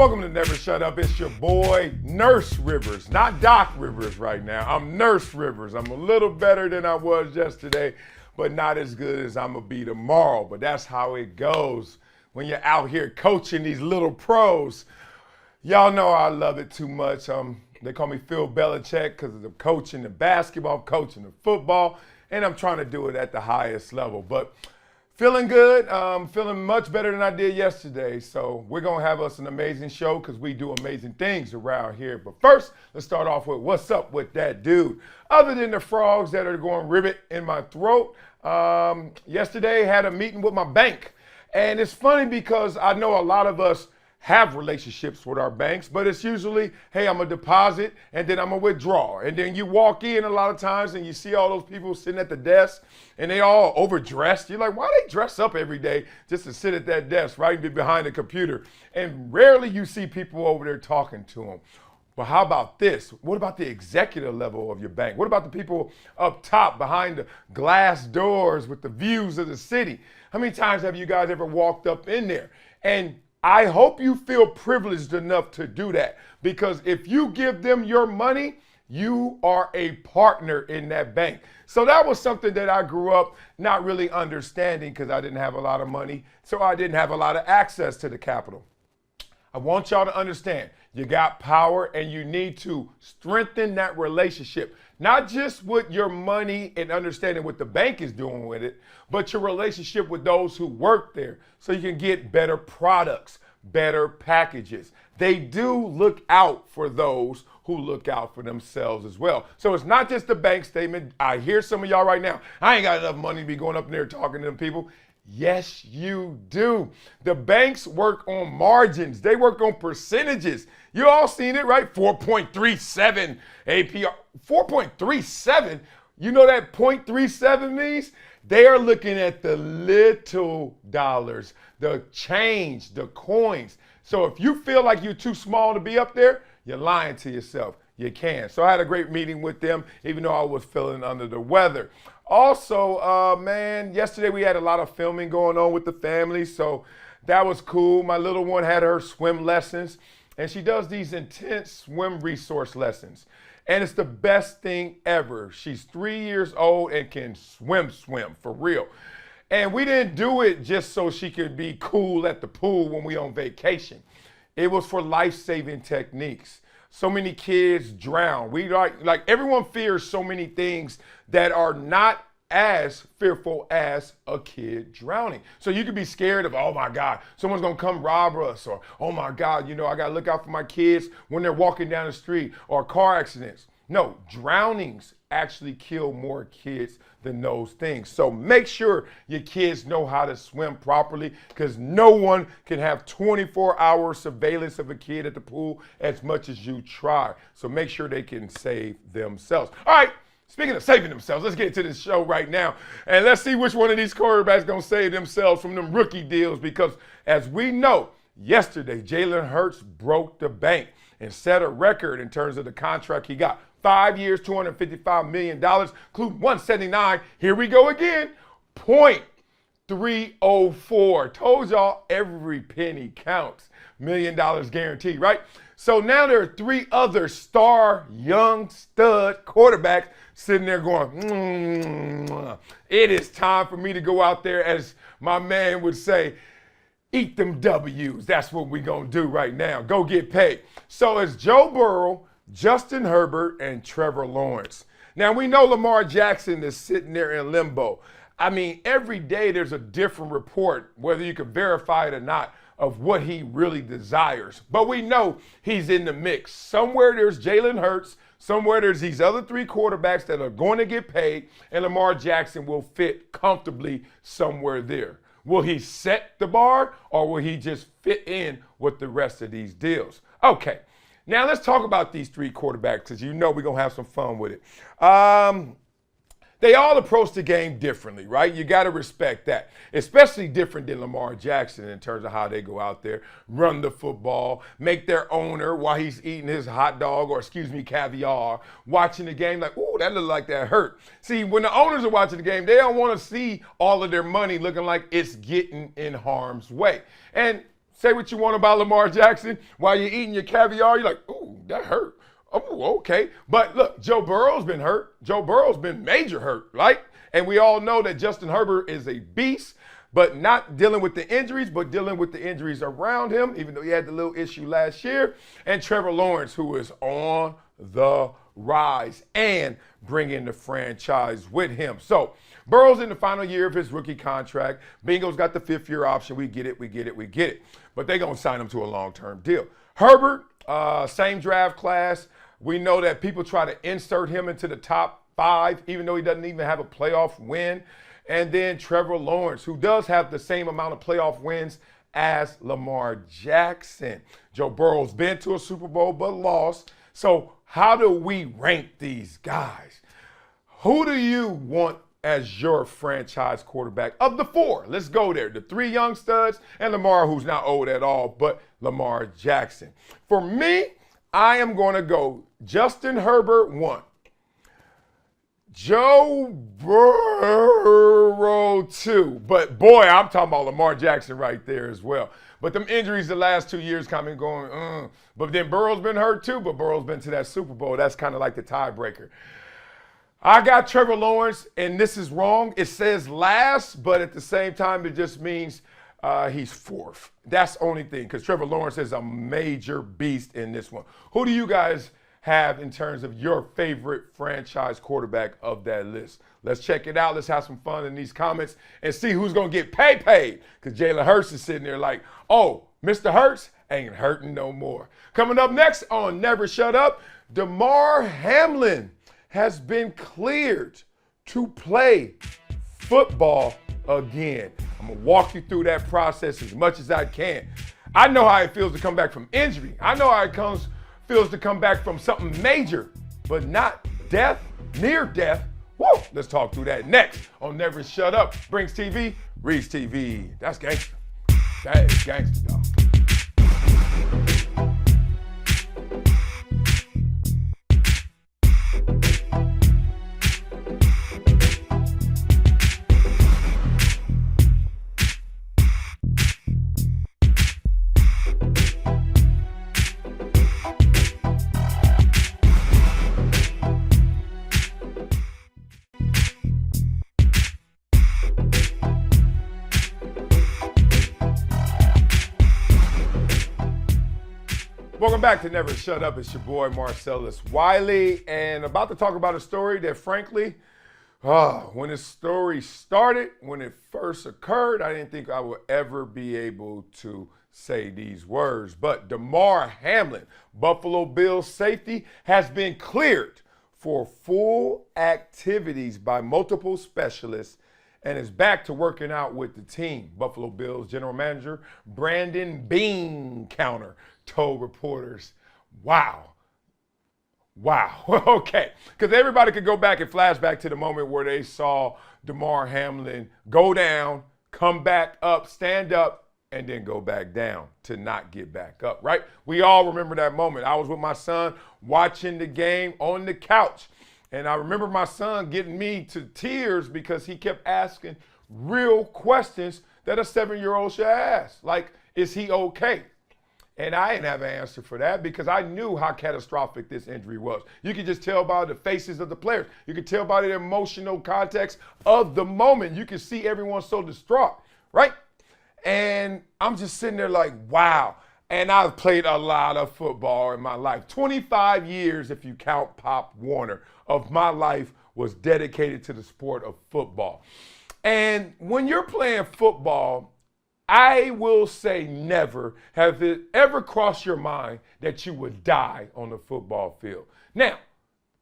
Welcome to Never Shut Up. It's your boy, Nurse Rivers. Not Doc Rivers right now. I'm Nurse Rivers. I'm a little better than I was yesterday, but not as good as I'm going to be tomorrow. But that's how it goes when you're out here coaching these little pros. Y'all know I love it too much. They call me Phil Belichick because I'm coaching the basketball, I'm coaching the football, and I'm trying to do it at the highest level. But feeling good, feeling much better than I did yesterday. So we're going to have us an amazing show because we do amazing things around here. But first, let's start off with what's up with that dude. Other than the frogs that are going ribbit in my throat, yesterday had a meeting with my bank. And it's funny because I know a lot of us have relationships with our banks, but it's usually, hey, I'm gonna deposit and then I'm gonna withdraw. And then you walk in a lot of times and you see all those people sitting at the desk and they all overdressed. You're like, why they dress up every day just to sit at that desk right behind the computer? And rarely you see people over there talking to them. But how about this? What about the executive level of your bank? What about the people up top behind the glass doors with the views of the city? How many times have you guys ever walked up in there? And I hope you feel privileged enough to do that, because if you give them your money, you are a partner in that bank. So that was something that I grew up not really understanding because I didn't have a lot of money, so I didn't have a lot of access to the capital. I want y'all to understand, you got power and you need to strengthen that relationship, not just with your money and understanding what the bank is doing with it, but your relationship with those who work there so you can get better products, better packages. They do look out for those who look out for themselves as well. So it's not just the bank statement. I hear some of y'all right now, I ain't got enough money to be going up there talking to them people. Yes, you do. The banks work on margins. They work on percentages. You all seen it, right? 4.37 APR. 4.37? You know that 0.37 means? They are looking at the little dollars, the change, the coins. So if you feel like you're too small to be up there, you're lying to yourself. You can. So I had a great meeting with them, even though I was feeling under the weather. Also, man, yesterday we had a lot of filming going on with the family, so that was cool. My little one had her swim lessons, and she does these intense swim resource lessons. And it's the best thing ever. She's 3 years old and can swim for real. And we didn't do it just so she could be cool at the pool when we on vacation. It was for life-saving techniques. So many kids drown. We like everyone fears so many things that are not as fearful as a kid drowning. So you could be scared of, oh my God, someone's gonna come rob us, or oh my God, you know, I gotta look out for my kids when they're walking down the street, or car accidents. No, drownings actually kill more kids than those things. So make sure your kids know how to swim properly, because no one can have 24-hour surveillance of a kid at the pool as much as you try. So make sure they can save themselves. All right, speaking of saving themselves, let's get into this show right now. And let's see which one of these quarterbacks going to save themselves from them rookie deals, because as we know, yesterday Jalen Hurts broke the bank and set a record in terms of the contract he got. 5 years, $255 million, including 179. Here we go again. 0.304. Told y'all every penny counts. $1 million guaranteed, right? So now there are three other star, young stud quarterbacks sitting there going, it is time for me to go out there, as my man would say, eat them W's. That's what we're going to do right now. Go get paid. So it's Joe Burrow, Justin Herbert, and Trevor Lawrence. Now, we know Lamar Jackson is sitting there in limbo. I mean, every day there's a different report, whether you can verify it or not, of what he really desires. But we know he's in the mix. Somewhere there's Jalen Hurts. Somewhere there's these other three quarterbacks that are going to get paid, and Lamar Jackson will fit comfortably somewhere there. Will he set the bar, or will he just fit in with the rest of these deals? Okay. Now let's talk about these three quarterbacks, because you know we're going to have some fun with it. They all approach the game differently, right? You got to respect that, especially different than Lamar Jackson in terms of how they go out there, run the football, make their owner while he's eating his hot dog, or caviar, watching the game like, ooh, that looked like that hurt. See, when the owners are watching the game, they don't want to see all of their money looking like it's getting in harm's way. And Say what you want about Lamar Jackson. While you're eating your caviar, you're like, ooh, that hurt. Oh, okay. But look, Joe Burrow's been hurt. Joe Burrow's been major hurt, right? And we all know that Justin Herbert is a beast, but not dealing with the injuries, but dealing with the injuries around him, even though he had the little issue last year. And Trevor Lawrence, who is on the rise and bringing the franchise with him. So Burrow's in the final year of his rookie contract. Bengals got the 5th-year option. We get it. But they're going to sign him to a long-term deal. Herbert, same draft class. We know that people try to insert him into the top 5, even though he doesn't even have a playoff win. And then Trevor Lawrence, who does have the same amount of playoff wins as Lamar Jackson. Joe Burrow's been to a Super Bowl but lost. So how do we rank these guys? Who do you want as your franchise quarterback of the 4? Let's go there. The 3 young studs and Lamar, who's not old at all, but Lamar Jackson. For me, I am going to go Justin Herbert 1. Joe Burrow 2. But boy, I'm talking about Lamar Jackson right there as well. But them injuries the last 2 years kind of going, But then Burrow's been hurt too, but Burrow's been to that Super Bowl. That's kind of like the tiebreaker. I got Trevor Lawrence, and this is wrong. It says last, but at the same time, it just means he's 4th. That's the only thing, because Trevor Lawrence is a major beast in this one. Who do you guys have in terms of your favorite franchise quarterback of that list? Let's check it out. Let's have some fun in these comments and see who's going to get paid. Because Jalen Hurts is sitting there like, oh, Mr. Hurts ain't hurting no more. Coming up next on Never Shut Up, Damar Hamlin has been cleared to play football again. I'm going to walk you through that process as much as I can. I know how it feels to come back from injury. I know how it feels to come back from something major, but not death, near death. Woo! Let's talk through that next on Never Shut Up. Brings TV, reads TV. That's gangster. That is gangster, dog. Welcome back to Never Shut Up. It's your boy Marcellus Wiley, and about to talk about a story that, frankly, when this story started, when it first occurred, I didn't think I would ever be able to say these words. But Damar Hamlin, Buffalo Bills safety, has been cleared for full activities by multiple specialists and is back to working out with the team. Buffalo Bills general manager Brandon Beancounter told reporters, wow. Okay, because everybody could go back and flash back to the moment where they saw Damar Hamlin go down, come back up, stand up, and then go back down to not get back up, right? We all remember that moment. I was with my son watching the game on the couch, and I remember my son getting me to tears because he kept asking real questions that a 7-year-old should ask. Like, is he okay? And I didn't have an answer for that because I knew how catastrophic this injury was. You could just tell by the faces of the players. You could tell by the emotional context of the moment. You could see everyone so distraught, right? And I'm just sitting there like, wow. And I've played a lot of football in my life. 25 years, if you count Pop Warner, of my life was dedicated to the sport of football. And when you're playing football, I will say never have it ever crossed your mind that you would die on the football field. Now,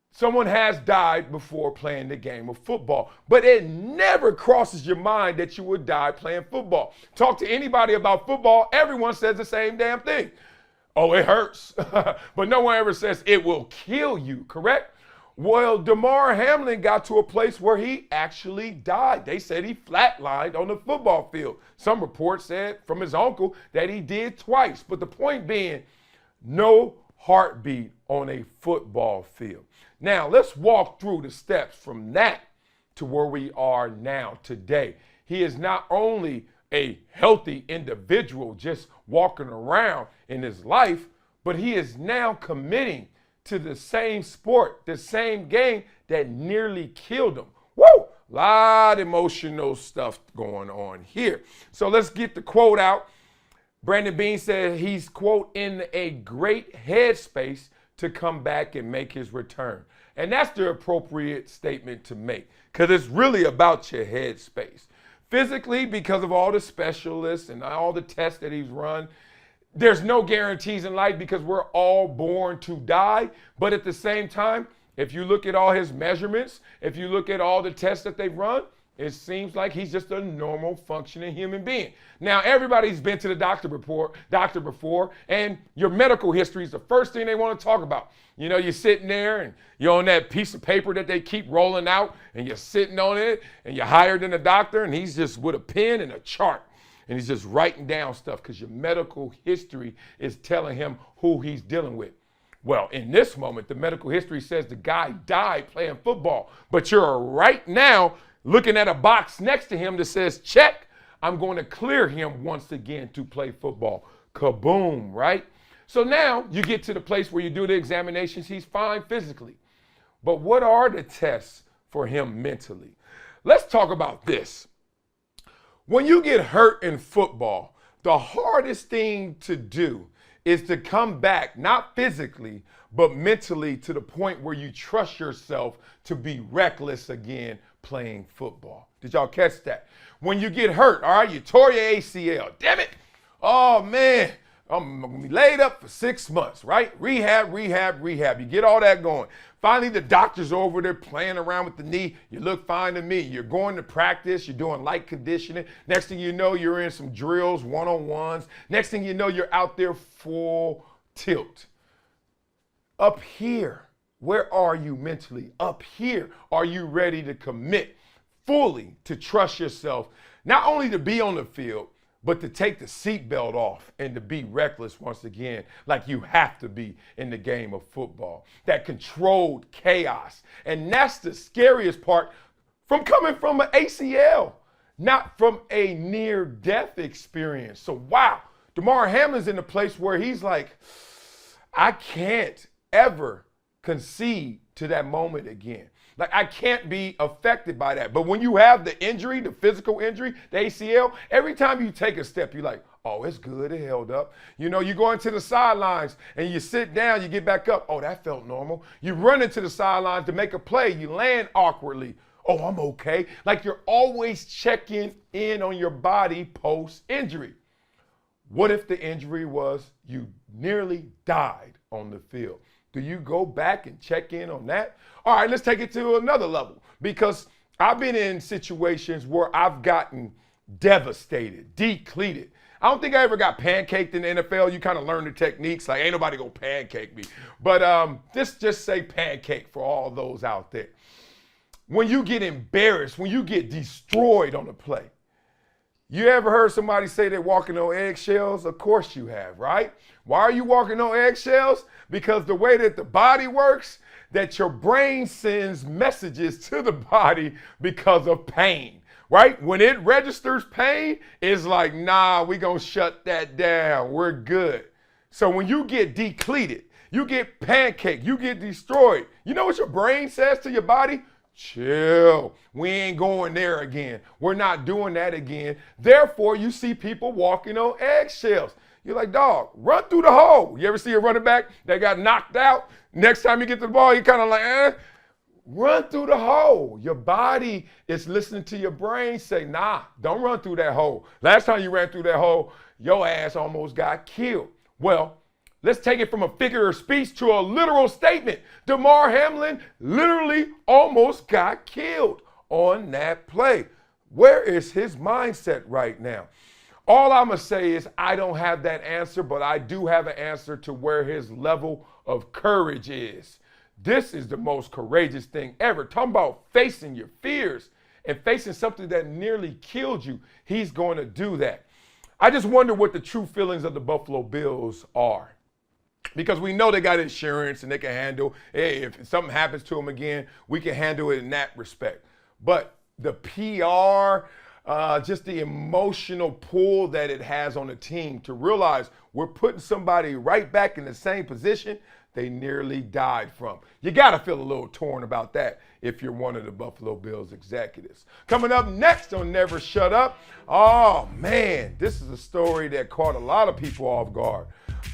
someone has died before playing the game of football, but it never crosses your mind that you would die playing football. Talk to anybody about football, everyone says the same damn thing. Oh, it hurts. But no one ever says it will kill you, correct? Well, Damar Hamlin got to a place where he actually died. They said he flatlined on the football field. Some reports said from his uncle that he did twice. But the point being, no heartbeat on a football field. Now, let's walk through the steps from that to where we are now today. He is not only a healthy individual just walking around in his life, but he is now committing to the same sport, the same game that nearly killed him. Woo! Lot of emotional stuff going on here. So let's get the quote out. Brandon Beane said he's, quote, in a great headspace to come back and make his return. And that's the appropriate statement to make, because it's really about your headspace. Physically, because of all the specialists and all the tests that he's run, there's no guarantees in life because we're all born to die. But at the same time, if you look at all his measurements, if you look at all the tests that they've run, it seems like he's just a normal functioning human being. Now, everybody's been to the doctor before, and your medical history is the first thing they want to talk about. You know, you're sitting there and you're on that piece of paper that they keep rolling out, and you're sitting on it, and you're hired in a doctor, and he's just with a pen and a chart, and he's just writing down stuff because your medical history is telling him who he's dealing with. Well, in this moment, the medical history says the guy died playing football, but you're right now looking at a box next to him that says, check, I'm going to clear him once again to play football. Kaboom, right? So now you get to the place where you do the examinations. He's fine physically. But what are the tests for him mentally? Let's talk about this. When you get hurt in football, the hardest thing to do is to come back, not physically, but mentally, to the point where you trust yourself to be reckless again playing football. Did y'all catch that? When you get hurt, all right, you tore your ACL. Damn it. Oh, man. I'm going to be laid up for 6 months, right? Rehab. You get all that going. Finally, the doctor's over there playing around with the knee. You look fine to me. You're going to practice. You're doing light conditioning. Next thing you know, you're in some drills, one-on-ones. Next thing you know, you're out there full tilt. Up here, where are you mentally? Up here, are you ready to commit fully to trust yourself, not only to be on the field, but to take the seatbelt off and to be reckless once again, like you have to be in the game of football. That controlled chaos. And that's the scariest part from coming from an ACL, not from a near-death experience. So, wow, Damar Hamlin's in a place where he's like, I can't ever concede to that moment again. Like, I can't be affected by that. But when you have the injury, the physical injury, the ACL, every time you take a step, you're like, oh, it's good, it held up. You know, you go into the sidelines and you sit down, you get back up. Oh, that felt normal. You run into the sidelines to make a play, you land awkwardly. Oh, I'm okay. Like, you're always checking in on your body post-injury. What if the injury was you nearly died on the field? Do you go back and check in on that? All right, let's take it to another level, because I've been in situations where I've gotten devastated, depleted. I don't think I ever got pancaked in the NFL. You kind of learn the techniques. Like, ain't nobody gonna pancake me. But just say pancake for all those out there. When you get embarrassed, when you get destroyed on a play, you ever heard somebody say they're walking on eggshells? Of course you have, right? Why are you walking on eggshells? Because the way that the body works, that your brain sends messages to the body because of pain, right? When it registers pain, it's like, nah, we gonna shut that down. We're good. So when you get depleted, you get pancaked, you get destroyed, you know what your brain says to your body? Chill. We ain't going there again. We're not doing that again. Therefore, you see people walking on eggshells. You're like, dog, run through the hole. You ever see a running back that got knocked out? Next time you get to the ball, you kind of like, run through the hole. Your body is listening to your brain say, nah, don't run through that hole. Last time you ran through that hole, your ass almost got killed. Well, let's take it from a figure of speech to a literal statement. Damar Hamlin literally almost got killed on that play. Where is his mindset right now? All I'm going to say is I don't have that answer, but I do have an answer to where his level of courage is. This is the most courageous thing ever. Talking about facing your fears and facing something that nearly killed you. He's going to do that. I just wonder what the true feelings of the Buffalo Bills are. Because we know they got insurance and they can handle, hey, if something happens to them again, we can handle it in that respect. But the PR, just the emotional pull that it has on the team to realize we're putting somebody right back in the same position they nearly died from. You got to feel a little torn about that if you're one of the Buffalo Bills executives. Coming up next on Never Shut Up, oh man, this is a story that caught a lot of people off guard.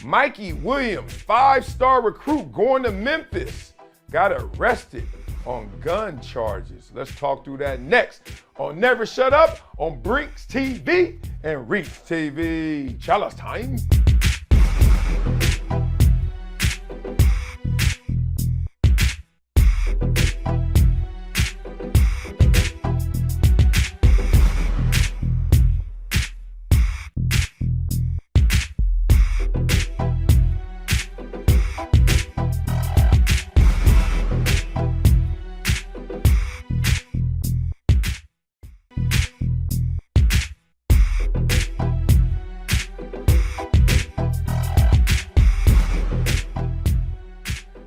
Mikey Williams, 5-star recruit going to Memphis, got arrested on gun charges. Let's talk through that next on Never Shut Up on Brinks TV and Reach TV. Chalice time.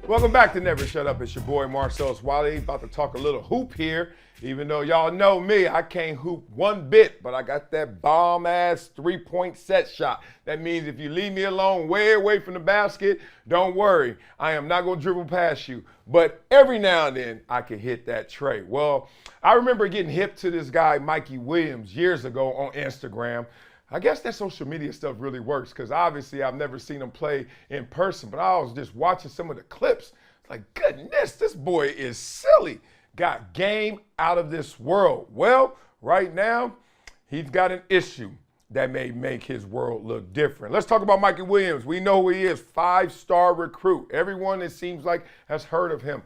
Welcome back to Never Shut Up. It's your boy Marcellus Wiley. About to talk a little hoop here. Even though y'all know me, I can't hoop one bit, but I got that bomb-ass three-point set shot. That means if you leave me alone way away from the basket, don't worry. I am not going to dribble past you. But every now and then, I can hit that tray. Well, I remember getting hip to this guy, Mikey Williams, years ago on Instagram. I guess that social media stuff really works because obviously I've never seen him play in person, but I was just watching some of the clips. It's like, goodness, this boy is silly. Got game out of this world. Well, right now, he's got an issue that may make his world look different. Let's talk about Mikey Williams. We know who he is, 5-star recruit. Everyone, it seems like, has heard of him.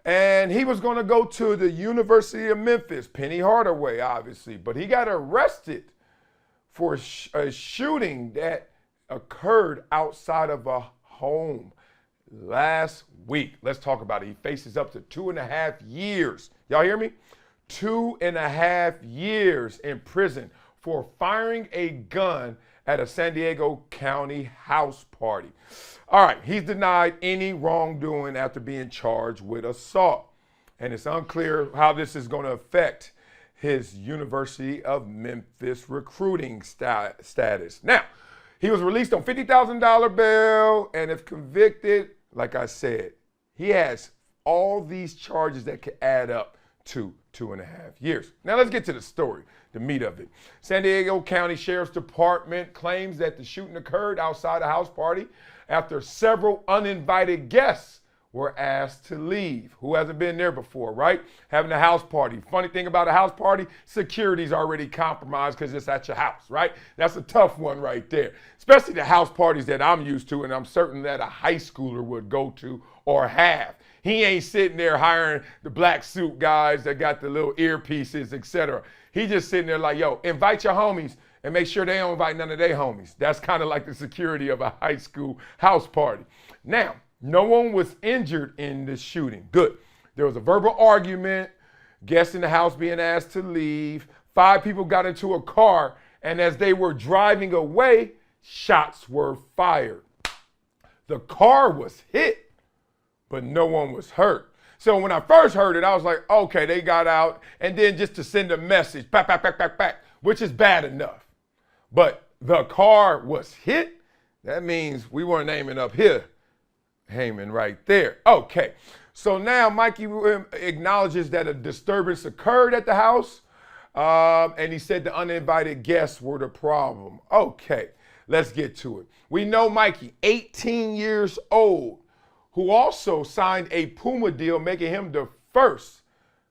And he was going to go to the University of Memphis, Penny Hardaway, obviously, but he got arrested for a shooting that occurred outside of a home last week. Let's talk about it. He faces up to 2.5 years. Y'all hear me? 2.5 years in prison for firing a gun at a San Diego County house party. All right, he's denied any wrongdoing after being charged with assault. And it's unclear how this is going to affect his University of Memphis recruiting status. Now, he was released on $50,000 bail, and if convicted, like I said, he has all these charges that could add up to 2.5 years. Now let's get to the story, the meat of it. San Diego County Sheriff's Department claims that the shooting occurred outside a house party after several uninvited guests were asked to leave. Who hasn't been there before, right? Having a house party. Funny thing about a house party, security's already compromised because it's at your house, right? That's a tough one right there. Especially the house parties that I'm used to and I'm certain that a high schooler would go to or have. He ain't sitting there hiring the black suit guys that got the little earpieces, etc. He just sitting there like, yo, invite your homies and make sure they don't invite none of their homies. That's kind of like the security of a high school house party. Now, no one was injured in the shooting. Good. There was a verbal argument, guests in the house being asked to leave. 5 people got into a car, and as they were driving away, shots were fired. The car was hit, but no one was hurt. So when I first heard it, I was like, okay, they got out, and then just to send a message, back, which is bad enough. But the car was hit. That means we weren't aiming up here. Heyman right there. Okay, so now Mikey acknowledges that a disturbance occurred at the house, and he said the uninvited guests were the problem. Okay, let's get to it. We know Mikey, 18 years old, who also signed a Puma deal, making him the first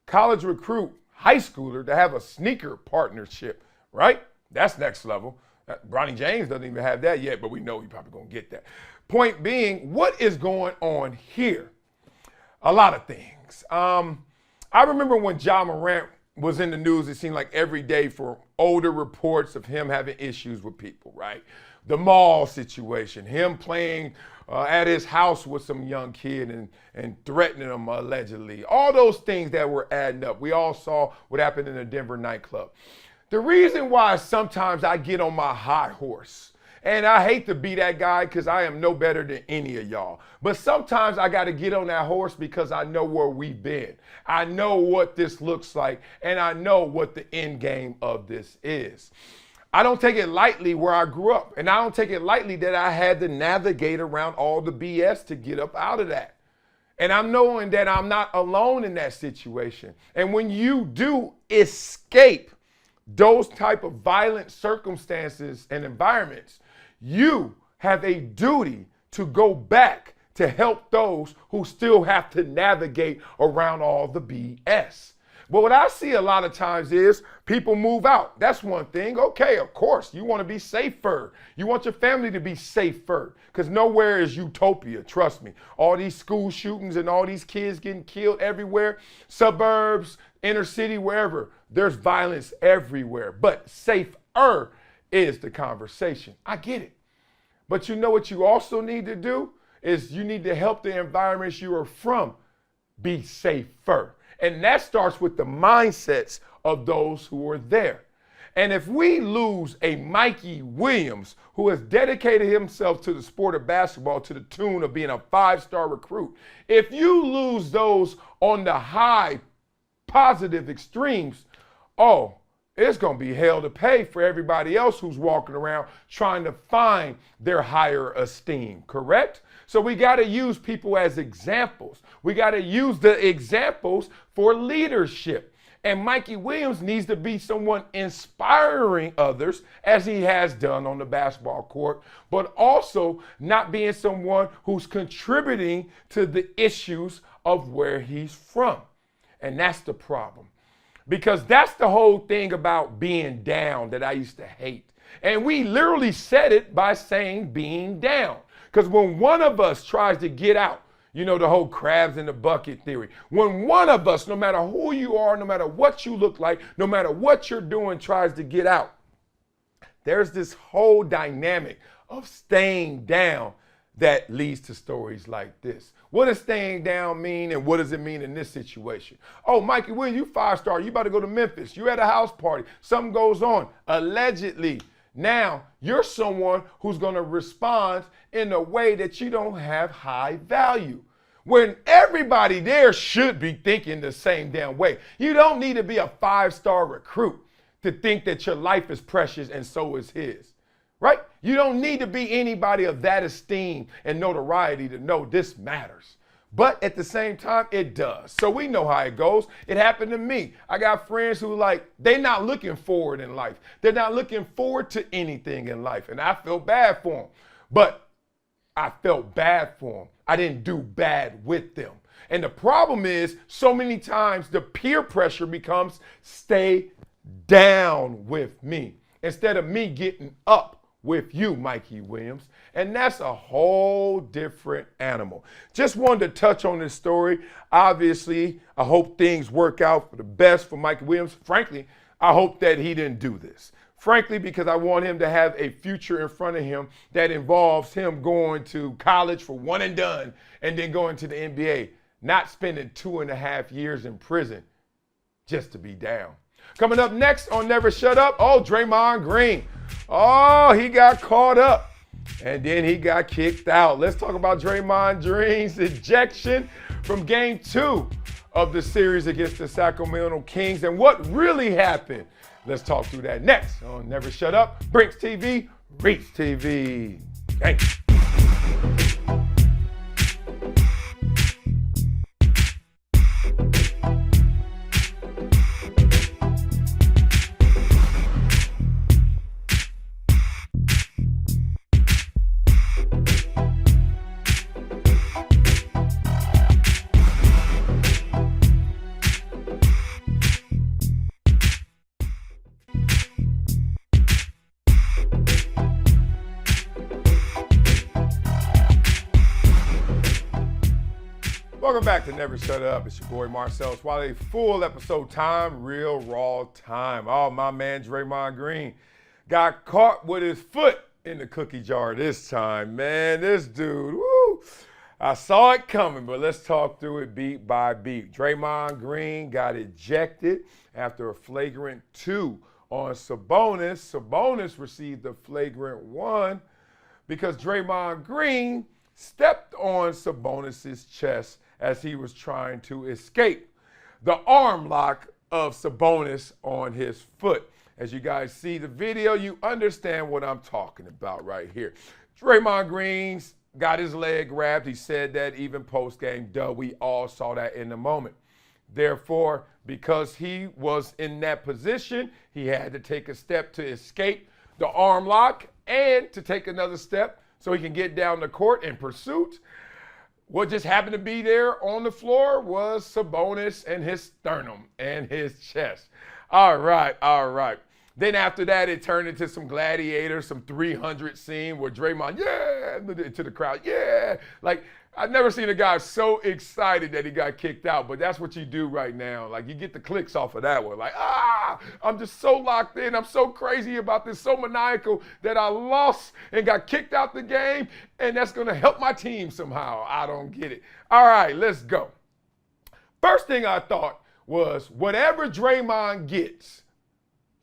college recruit, high schooler, to have a sneaker partnership, right? That's next level. Bronny James doesn't even have that yet, but we know he's probably going to get that. Point being, what is going on here? A lot of things. I remember when Ja Morant was in the news, it seemed like every day for older reports of him having issues with people, right? The mall situation, him playing at his house with some young kid and threatening him allegedly. All those things that were adding up. We all saw what happened in the Denver nightclub. The reason why sometimes I get on my high horse And I hate to be that guy because I am no better than any of y'all. But sometimes I got to get on that horse because I know where we've been. I know what this looks like, and I know what the end game of this is. I don't take it lightly where I grew up, and I don't take it lightly that I had to navigate around all the BS to get up out of that. And I'm knowing that I'm not alone in that situation. And when you do escape those type of violent circumstances and environments, you have a duty to go back to help those who still have to navigate around all the BS. But what I see a lot of times is people move out. That's one thing. Okay, of course, you want to be safer. You want your family to be safer because nowhere is utopia, trust me. All these school shootings and all these kids getting killed everywhere, suburbs, inner city, wherever, there's violence everywhere. But safer is the conversation. I get it. But you know what you also need to do is you need to help the environments you are from be safer. And that starts with the mindsets of those who are there. And if we lose a Mikey Williams who has dedicated himself to the sport of basketball to the tune of being a 5-star recruit, if you lose those on the high positive extremes, oh, it's going to be hell to pay for everybody else who's walking around trying to find their higher esteem, correct? So we got to use people as examples. We got to use the examples for leadership. And Mikey Williams needs to be someone inspiring others as he has done on the basketball court, but also not being someone who's contributing to the issues of where he's from. And that's the problem. Because that's the whole thing about being down that I used to hate. And we literally said it by saying being down. Because when one of us tries to get out, you know, the whole crabs in the bucket theory. When one of us, no matter who you are, no matter what you look like, no matter what you're doing, tries to get out, there's this whole dynamic of staying down that leads to stories like this. What does staying down mean, and what does it mean in this situation? Oh, Mikey Williams, you 5-star. You about to go to Memphis. You at a house party. Something goes on. Allegedly. Now, you're someone who's going to respond in a way that you don't have high value. When everybody there should be thinking the same damn way. You don't need to be a 5-star recruit to think that your life is precious and so is his. Right? You don't need to be anybody of that esteem and notoriety to know this matters. But at the same time, it does. So we know how it goes. It happened to me. I got friends who they're not looking forward in life. They're not looking forward to anything in life. And I feel bad for them. But I felt bad for them. I didn't do bad with them. And the problem is, so many times the peer pressure becomes stay down with me instead of me getting up with you, Mikey Williams. And that's a whole different animal. Just wanted to touch on this story. Obviously, I hope things work out for the best for Mikey Williams. Frankly, I hope that he didn't do this. Frankly, because I want him to have a future in front of him that involves him going to college for one and done and then going to the NBA, not spending 2.5 years in prison just to be down. Coming up next on Never Shut Up, Draymond Green. He got caught up and then he got kicked out. Let's talk about Draymond Green's ejection from Game 2 of the series against the Sacramento Kings and what really happened. Let's talk through that next on Never Shut Up, Brinks TV, Reach TV. Thanks. Welcome back to Never Shut Up. It's your boy Marcellus. Wiley, full episode time, real raw time. My man Draymond Green got caught with his foot in the cookie jar this time. Man, this dude, woo! I saw it coming, but let's talk through it beat by beat. Draymond Green got ejected after a flagrant 2 on Sabonis. Sabonis received a flagrant 1 because Draymond Green stepped on Sabonis' chest as he was trying to escape the arm lock of Sabonis on his foot. As you guys see the video, you understand what I'm talking about right here. Draymond Green's got his leg grabbed. He said that even post-game. We all saw that in the moment. Therefore, because he was in that position, he had to take a step to escape the arm lock and to take another step so he can get down the court in pursuit. What just happened to be there on the floor was Sabonis and his sternum and his chest. All right. Then after that, it turned into some gladiators, some 300 scene where Draymond, yeah, to the crowd, yeah. Like, I've never seen a guy so excited that he got kicked out, but that's what you do right now. Like, you get the clicks off of that one. Like, I'm just so locked in. I'm so crazy about this, so maniacal that I lost and got kicked out the game, and that's going to help my team somehow. I don't get it. All right, let's go. First thing I thought was whatever Draymond gets,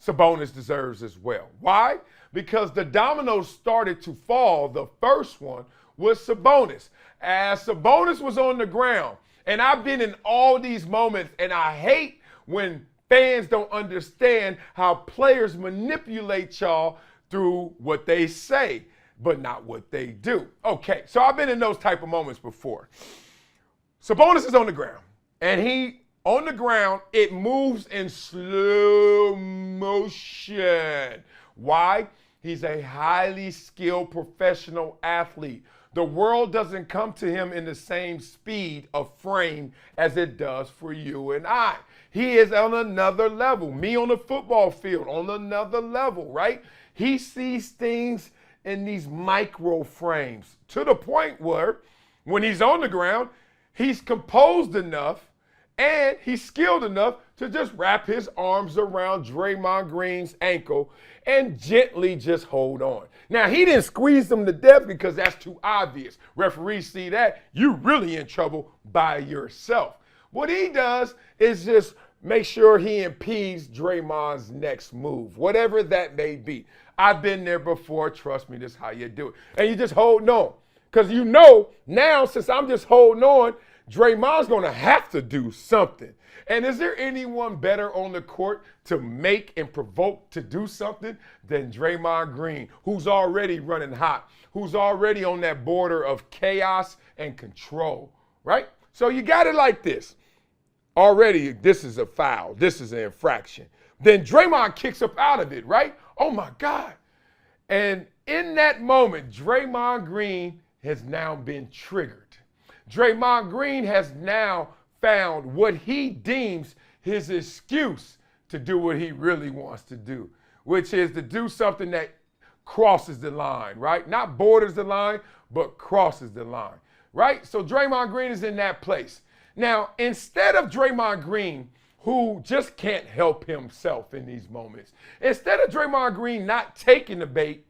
Sabonis deserves as well. Why? Because the dominoes started to fall. The first one was Sabonis. As Sabonis was on the ground, and I've been in all these moments, and I hate when fans don't understand how players manipulate y'all through what they say, but not what they do. Okay, so I've been in those type of moments before. Sabonis is on the ground, and on the ground, it moves in slow motion. Why? He's a highly skilled professional athlete. The world doesn't come to him in the same speed of frame as it does for you and I. He is on another level. Me on the football field, on another level, right? He sees things in these micro frames to the point where when he's on the ground, he's composed enough and he's skilled enough to just wrap his arms around Draymond Green's ankle and gently just hold on. Now, he didn't squeeze him to death because that's too obvious. Referees see that, you're really in trouble by yourself. What he does is just make sure he impedes Draymond's next move, whatever that may be. I've been there before. Trust me, this is how you do it. And you just hold on. Because you know now, since I'm just holding on, Draymond's going to have to do something. And is there anyone better on the court to make and provoke to do something than Draymond Green, who's already running hot, who's already on that border of chaos and control, right? So you got it like this. Already, this is a foul. This is an infraction. Then Draymond kicks up out of it, right? Oh, my God. And in that moment, Draymond Green has now been triggered. Draymond Green has now found what he deems his excuse to do what he really wants to do, which is to do something that crosses the line, right? Not borders the line, but crosses the line, right? So Draymond Green is in that place. Now, instead of Draymond Green, who just can't help himself in these moments, instead of Draymond Green not taking the bait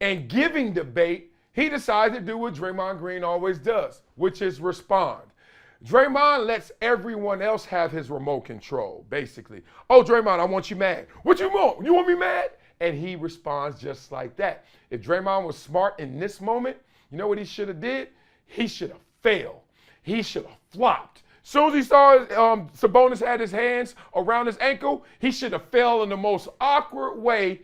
and giving the bait, he decides to do what Draymond Green always does, which is respond. Draymond lets everyone else have his remote control, basically. Oh, Draymond, I want you mad. What you want? You want me mad? And he responds just like that. If Draymond was smart in this moment, you know what he should have did? He should have failed. He should have flopped. As soon as he saw Sabonis had his hands around his ankle, he should have fell in the most awkward way,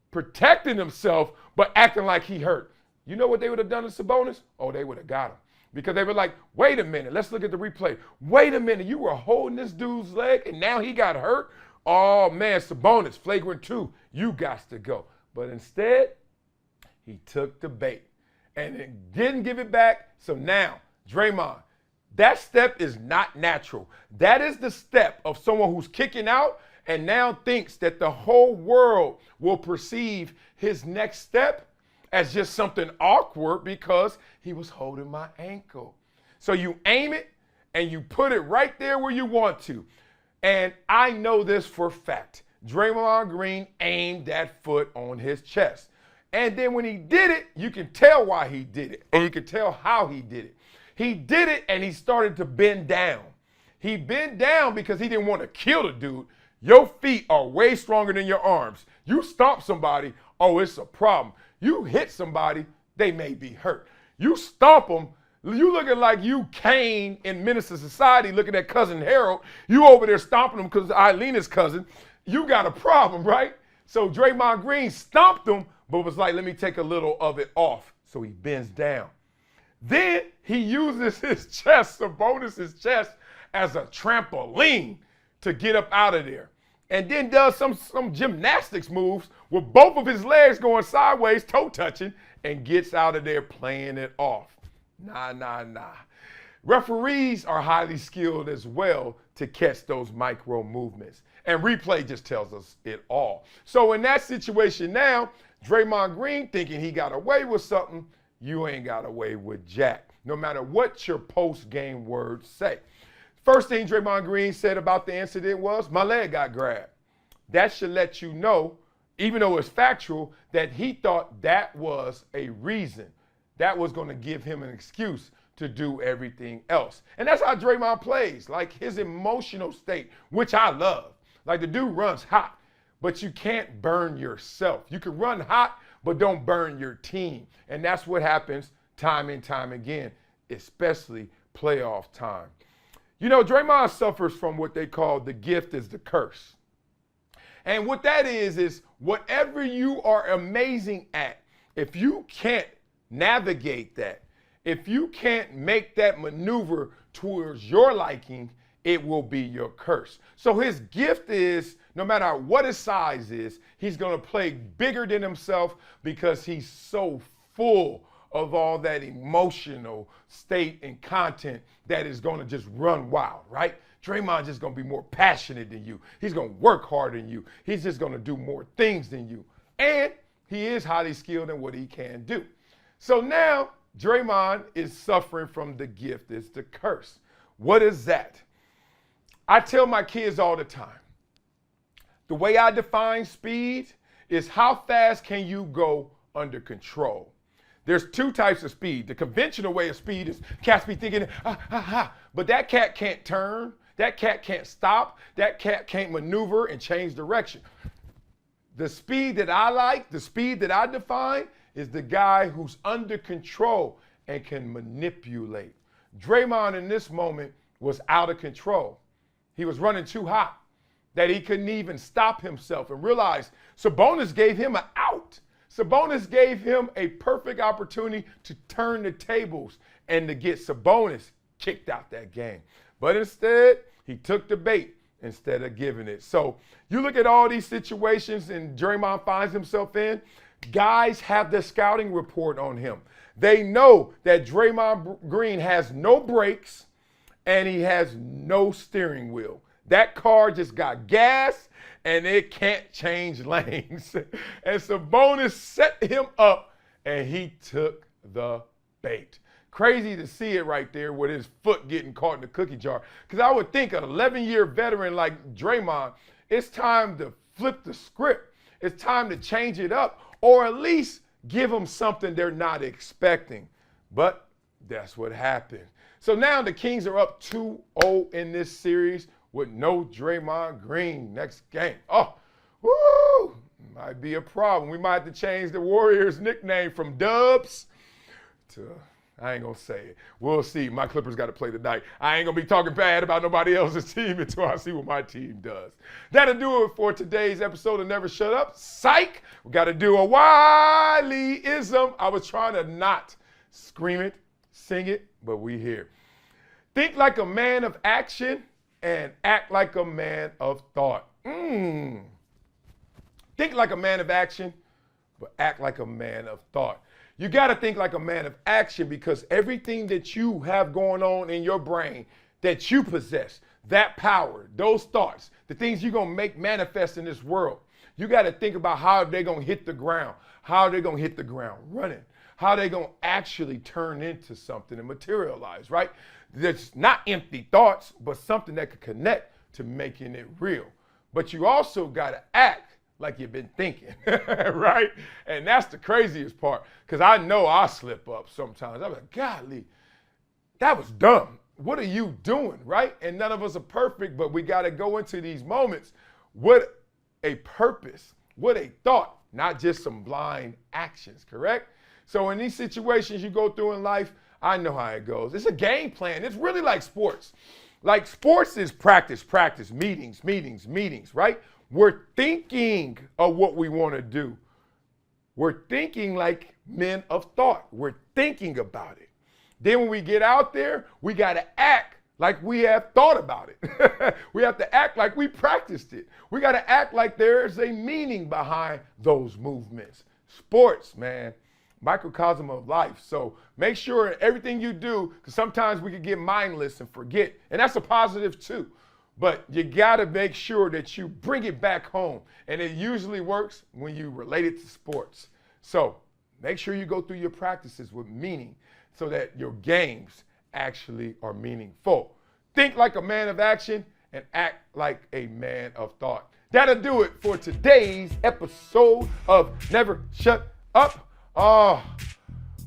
protecting himself, but acting like he hurt. You know what they would have done to Sabonis? Oh, they would have got him. Because they were like, wait a minute, let's look at the replay. Wait a minute, you were holding this dude's leg and now he got hurt? Oh, man, Sabonis, flagrant 2, you got to go. But instead, he took the bait and it didn't give it back. So now, Draymond, that step is not natural. That is the step of someone who's kicking out and now thinks that the whole world will perceive his next step as just something awkward because he was holding my ankle. So you aim it and you put it right there where you want to. And I know this for a fact. Draymond Green aimed that foot on his chest. And then when he did it, you can tell why he did it. And you can tell how he did it. He did it and he started to bend down. He bent down because he didn't want to kill the dude. Your feet are way stronger than your arms. You stomp somebody, oh, it's a problem. You hit somebody, they may be hurt. You stomp them, you looking like you Kane in Menace to Society looking at Cousin Harold. You over there stomping him because Eileen is cousin. You got a problem, right? So Draymond Green stomped him, but was like, let me take a little of it off. So he bends down. Then he uses his chest, Sabonis' chest, as a trampoline to get up out of there. And then does some gymnastics moves with both of his legs going sideways, toe touching, and gets out of there playing it off. Nah. Referees are highly skilled as well to catch those micro movements. And replay just tells us it all. So in that situation now, Draymond Green thinking he got away with something, you ain't got away with jack, no matter what your post-game words say. First thing Draymond Green said about the incident was, my leg got grabbed. That should let you know, even though it's factual, that he thought that was a reason. That was going to give him an excuse to do everything else. And that's how Draymond plays, like his emotional state, which I love. Like the dude runs hot, but you can't burn yourself. You can run hot, but don't burn your team. And that's what happens time and time again, especially playoff time. You know, Draymond suffers from what they call the gift is the curse. And what that is whatever you are amazing at, if you can't navigate that, if you can't make that maneuver towards your liking, it will be your curse. So his gift is, no matter what his size is, he's going to play bigger than himself because he's so full of all that emotional state and content that is going to just run wild, right? Draymond's just going to be more passionate than you. He's going to work harder than you. He's just going to do more things than you. And he is highly skilled in what he can do. So now Draymond is suffering from the gift. It's the curse. What is that? I tell my kids all the time, the way I define speed is how fast can you go under control. There's two types of speed. The conventional way of speed is cats be thinking, but that cat can't turn. That cat can't stop. That cat can't maneuver and change direction. The speed that I like, the speed that I define, is the guy who's under control and can manipulate. Draymond in this moment was out of control. He was running too hot that he couldn't even stop himself and realize Sabonis gave him an out. Sabonis gave him a perfect opportunity to turn the tables and to get Sabonis kicked out that game. But instead, he took the bait instead of giving it. So you look at all these situations and Draymond finds himself in, guys have the scouting report on him. They know that Draymond Green has no brakes and he has no steering wheel. That car just got gas and it can't change lanes. And Sabonis set him up and he took the bait. Crazy to see it right there with his foot getting caught in the cookie jar. Because I would think an 11-year veteran like Draymond, it's time to flip the script. It's time to change it up or at least give them something they're not expecting. But that's what happened. So now the Kings are up 2-0 in this series with no Draymond Green next game. Oh, woo! Might be a problem. We might have to change the Warriors' nickname from Dubs to, I ain't going to say it. We'll see. My Clippers got to play tonight. I ain't going to be talking bad about nobody else's team until I see what my team does. That'll do it for today's episode of Never Shut Up. Psych! We got to do a Wileyism. I was trying to not scream it, sing it, but we here. Think like a man of action and act like a man of thought. Think like a man of action, but act like a man of thought. You got to think like a man of action because everything that you have going on in your brain that you possess, that power, those thoughts, the things you're going to make manifest in this world, you got to think about how they're going to hit the ground, how they're going to hit the ground running, how they're going to actually turn into something and materialize, right? That's not empty thoughts, but something that could connect to making it real. But you also got to act like you've been thinking, right? And that's the craziest part, because I know I slip up sometimes. I'm like, golly, that was dumb. What are you doing, right? And none of us are perfect, but we got to go into these moments with a purpose, with a thought, not just some blind actions, correct? So in these situations you go through in life, I know how it goes. It's a game plan. It's really like sports. Like sports is practice, meetings, right? We're thinking of what we want to do. We're thinking like men of thought. We're thinking about it. Then when we get out there, we got to act like we have thought about it. We have to act like we practiced it. We got to act like there's a meaning behind those movements. Sports, man, microcosm of life. So make sure everything you do, because sometimes we can get mindless and forget, and that's a positive too. But you got to make sure that you bring it back home, and it usually works when you relate it to sports. So make sure you go through your practices with meaning so that your games actually are meaningful. Think like a man of action and act like a man of thought. That'll do it for today's episode of Never Shut Up. I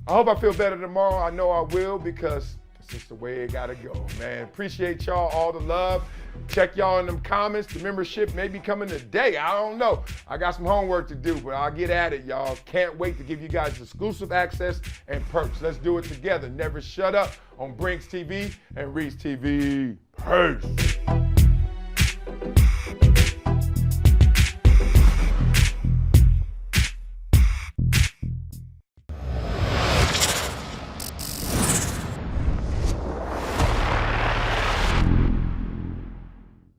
hope I feel better tomorrow. I know I will, because it's just the way it gotta go, man. Appreciate y'all, all the love. Check y'all in them comments. The membership may be coming today. I don't know. I got some homework to do, but I'll get at it, y'all. Can't wait to give you guys exclusive access and perks. Let's do it together. Never Shut Up on Brinks TV and Reach TV. Peace.